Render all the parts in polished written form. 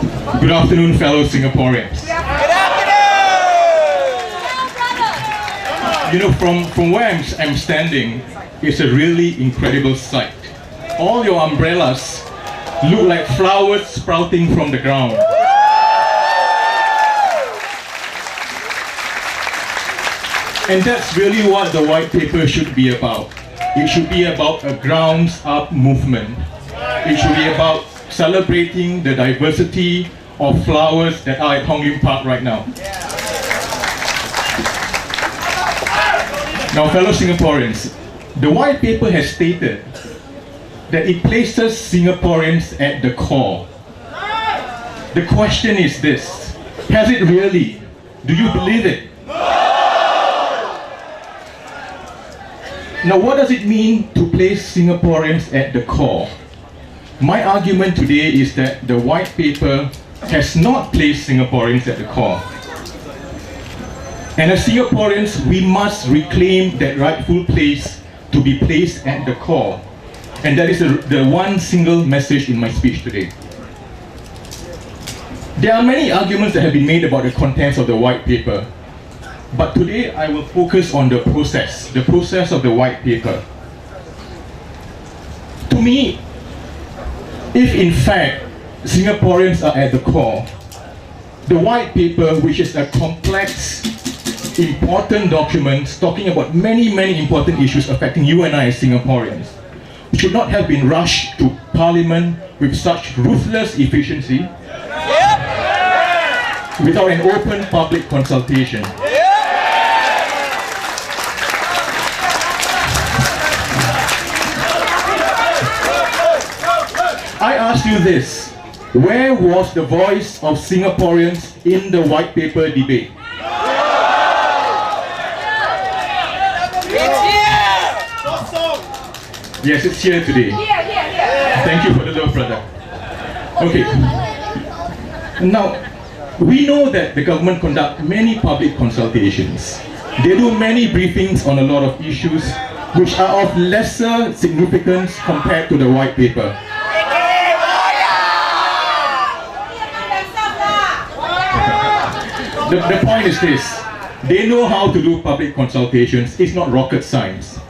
Good afternoon, fellow Singaporeans. Good afternoon! You know, from where I'm standing, it's a really incredible sight. All your umbrellas look like flowers sprouting from the ground. And that's really what the white paper should be about. It should be about a grounds up movement. It should be about celebrating the diversity of flowers that are at Hong Lim Park right now. Now, fellow Singaporeans, the white paper has stated that it places Singaporeans at the core. The question is this: has it really? Do you believe it? Now, what does it mean to place Singaporeans at the core? My argument today is that the white paper has not placed Singaporeans at the core. And as Singaporeans, we must reclaim that rightful place to be placed at the core. And that is the one single message in my speech today. There are many arguments that have been made about the contents of the white paper. But today I will focus on the process of the white paper. To me, if in fact Singaporeans are at the core, the white paper, which is a complex, important document talking about many important issues affecting you and I as Singaporeans, should not have been rushed to Parliament with such ruthless efficiency without an open public consultation. I ask you this: where was the voice of Singaporeans in the white paper debate? It's here! Yes, it's here today. Thank you for the love, brother. Okay. Now, we know that the government conduct many public consultations. They do many briefings on a lot of issues which are of lesser significance compared to the white paper. The point is this: they know how to do public consultations. It's not rocket science.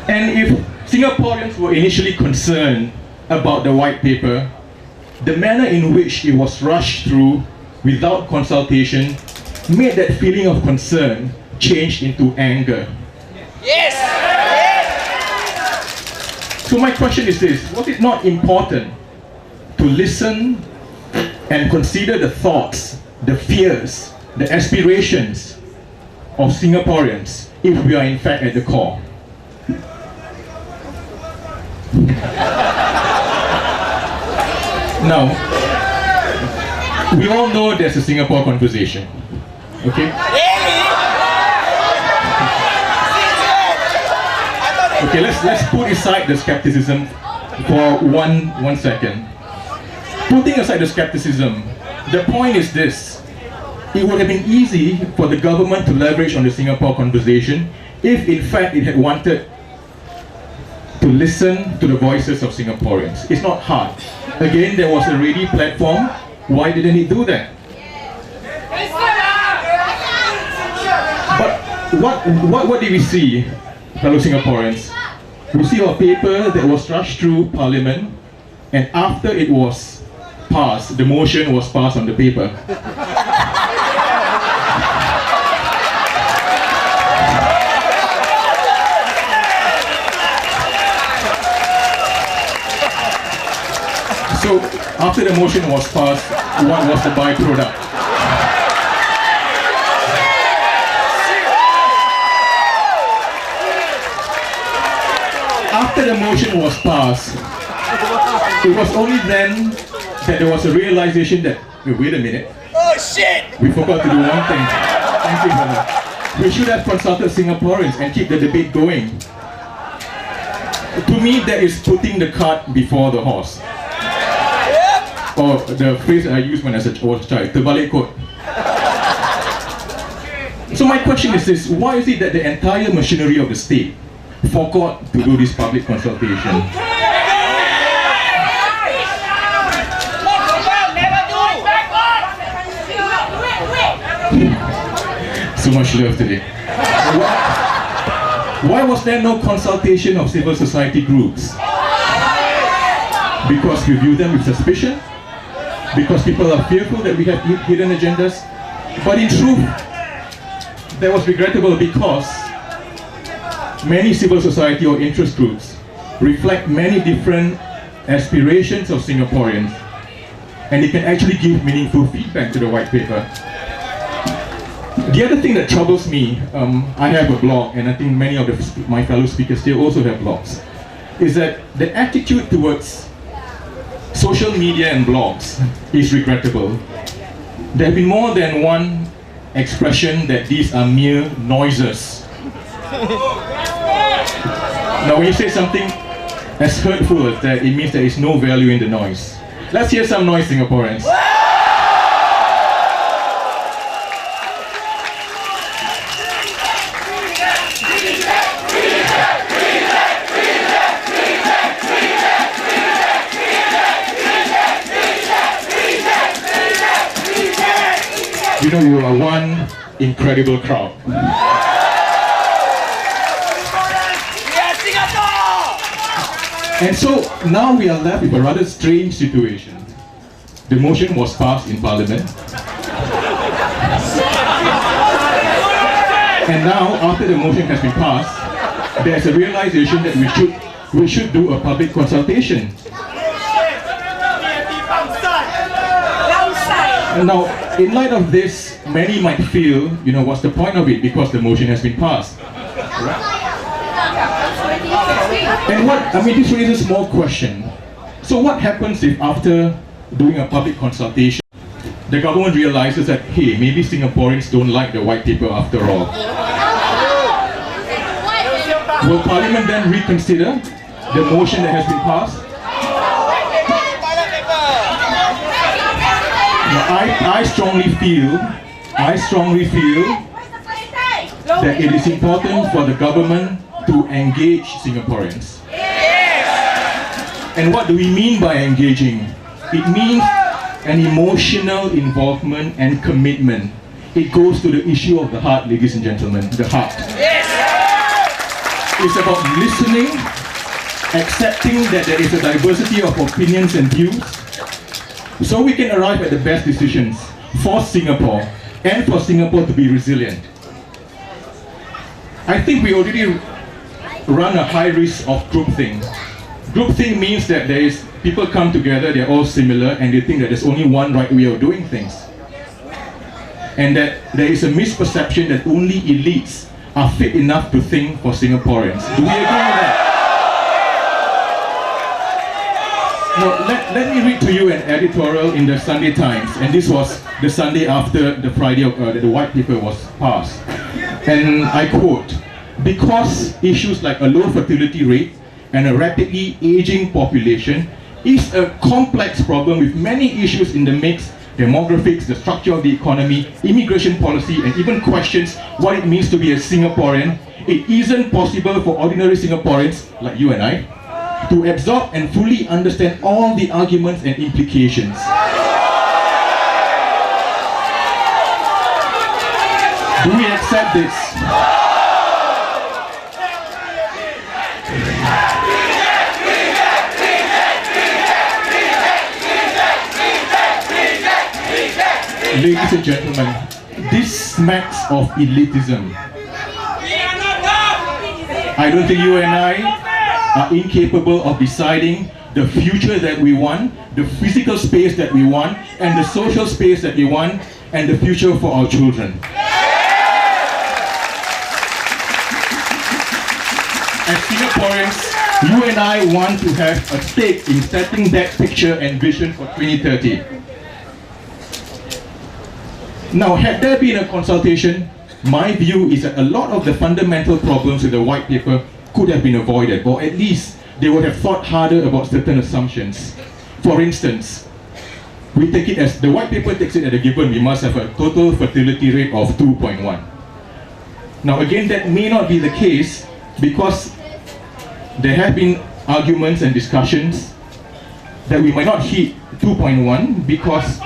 And if Singaporeans were initially concerned about the white paper, the manner in which it was rushed through without consultation made that feeling of concern change into anger. Yes! So my question is this: was it not important to listen and consider the thoughts, the fears, the aspirations of Singaporeans if we are in fact at the core? Now, we all know there's a Singapore conversation, okay? Okay, let's put aside the skepticism for one second. Putting aside the skepticism, the point is this: it would have been easy for the government to leverage on the Singapore conversation if in fact it had wanted to listen to the voices of Singaporeans. It's not hard. Again, there was a ready platform. Why didn't it do that? But what did we see, fellow Singaporeans? We see a paper that was rushed through Parliament, and after it was passed, the motion was passed on the paper. So, after the motion was passed, what was the byproduct? After the motion was passed, it was only then that there was a realization that, wait a minute. Oh shit! We forgot to do one thing. Thank you, brother. We should have consulted Singaporeans and keep the debate going. To me, that is putting the cart before the horse. Or the phrase that I used when I was a child, terbalik kot. So my question is this: why is it that the entire machinery of the state forgot to do this public consultation? So much love today. Why was there no consultation of civil society groups? Because we view them with suspicion? Because people are fearful that we have hidden agendas? But in truth, that was regrettable because many civil society or interest groups reflect many different aspirations of Singaporeans, and they can actually give meaningful feedback to the white paper. The other thing that troubles me, I have a blog, and I think many of my fellow speakers here also have blogs, is that the attitude towards social media and blogs is regrettable. There have been more than one expression that these are mere noises. Now when you say something as hurtful as that, it means there is no value in the noise. Let's hear some noise, Singaporeans. You know, you are one incredible crowd. And so now we are left with a rather strange situation. The motion was passed in Parliament. And now, after the motion has been passed, there's a realization that we should do a public consultation. And now, in light of this, many might feel, you know, what's the point of it because the motion has been passed? Right? And this raises a small question. So what happens if after doing a public consultation, the government realizes that, hey, maybe Singaporeans don't like the white paper after all? Will Parliament then reconsider the motion that has been passed? I strongly feel that it is important for the government to engage Singaporeans. And what do we mean by engaging? It means an emotional involvement and commitment. It goes to the issue of the heart, ladies and gentlemen, the heart. It's about listening, accepting that there is a diversity of opinions and views, so we can arrive at the best decisions for Singapore and for Singapore to be resilient. I think we already run a high risk of groupthink. Groupthink means that people come together, they're all similar, and they think that there's only one right way of doing things. And that there is a misperception that only elites are fit enough to think for Singaporeans. Do we agree with that? Now, let me read to you an editorial in the Sunday Times, and this was the Sunday after the Friday that the white paper was passed. And I quote, "Because issues like a low fertility rate and a rapidly aging population is a complex problem with many issues in the mix, demographics, the structure of the economy, immigration policy, and even questions what it means to be a Singaporean, it isn't possible for ordinary Singaporeans like you and I to absorb and fully understand all the arguments and implications." Do we accept this? Ladies and gentlemen, this smacks of elitism. I don't think you and I are incapable of deciding the future that we want, the physical space that we want, and the social space that we want, and the future for our children. As Singaporeans, you and I want to have a stake in setting that picture and vision for 2030. Now, had there been a consultation, my view is that a lot of the fundamental problems with the white paper could have been avoided, or at least they would have thought harder about certain assumptions. For instance, we take it as, the white paper takes it as a given, we must have a total fertility rate of 2.1. Now again, that may not be the case because there have been arguments and discussions that we might not hit 2.1 because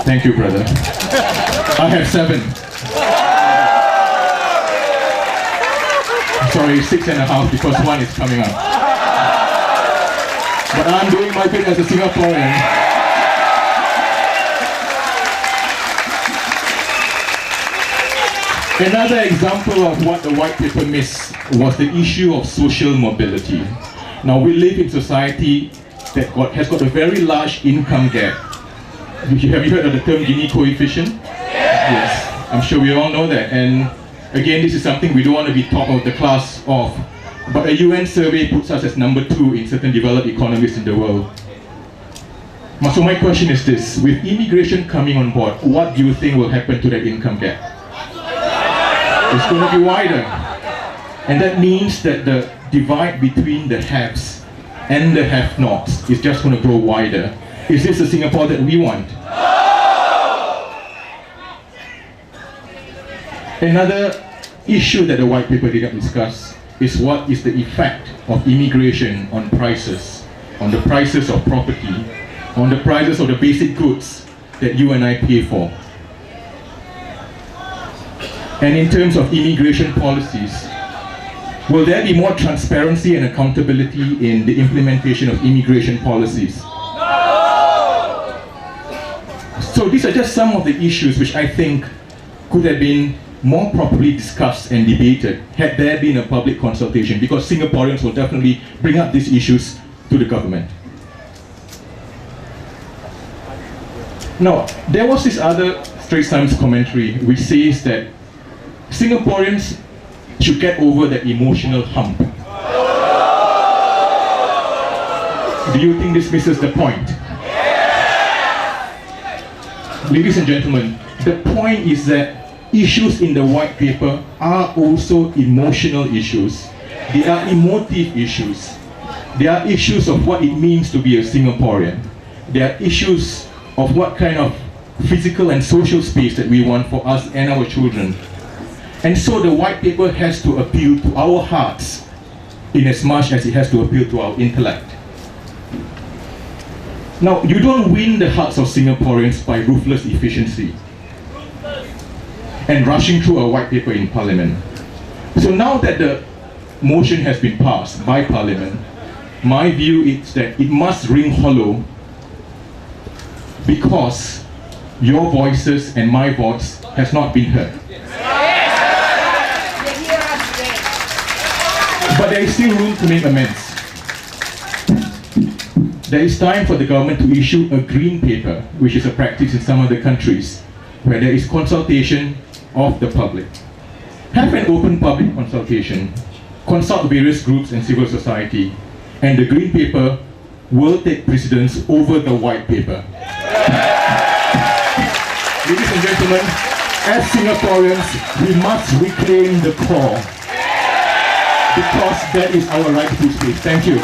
Thank you, brother. I have 7. Sorry, 6.5 because 1 is coming up. But I'm doing my bit as a Singaporean. Another example of what the white paper missed was the issue of social mobility. Now, we live in society that has got a very large income gap. Have you heard of the term Gini coefficient? Yes, I'm sure we all know that. And again, this is something we don't want to be top of the class of. But a UN survey puts us as number 2 in certain developed economies in the world. So my question is this: with immigration coming on board, what do you think will happen to that income gap? It's going to be wider. And that means that the divide between the haves and the have-nots is just going to grow wider. Is this the Singapore that we want? Another issue that the white paper did not discuss is what is the effect of immigration on prices, on the prices of property, on the prices of the basic goods that you and I pay for. And in terms of immigration policies, will there be more transparency and accountability in the implementation of immigration policies? No! So these are just some of the issues which I think could have been more properly discussed and debated had there been a public consultation, because Singaporeans will definitely bring up these issues to the government. Now, there was this other Straits Times commentary which says that Singaporeans should get over the emotional hump. Do you think this misses the point? Ladies and gentlemen, the point is that issues in the white paper are also emotional issues. They are emotive issues. They are issues of what it means to be a Singaporean. They are issues of what kind of physical and social space that we want for us and our children. And so the white paper has to appeal to our hearts in as much as it has to appeal to our intellect. Now, you don't win the hearts of Singaporeans by ruthless efficiency and rushing through a white paper in Parliament. So now that the motion has been passed by Parliament, my view is that it must ring hollow, because your voices and my voice has not been heard. But there is still room to make amends. There is time for the government to issue a green paper, which is a practice in some other countries, where there is consultation of the public. Have an open public consultation, consult various groups and civil society, and the green paper will take precedence over the white paper. Ladies and gentlemen, as Singaporeans, we must reclaim the core, because that is our rightful space. Thank you.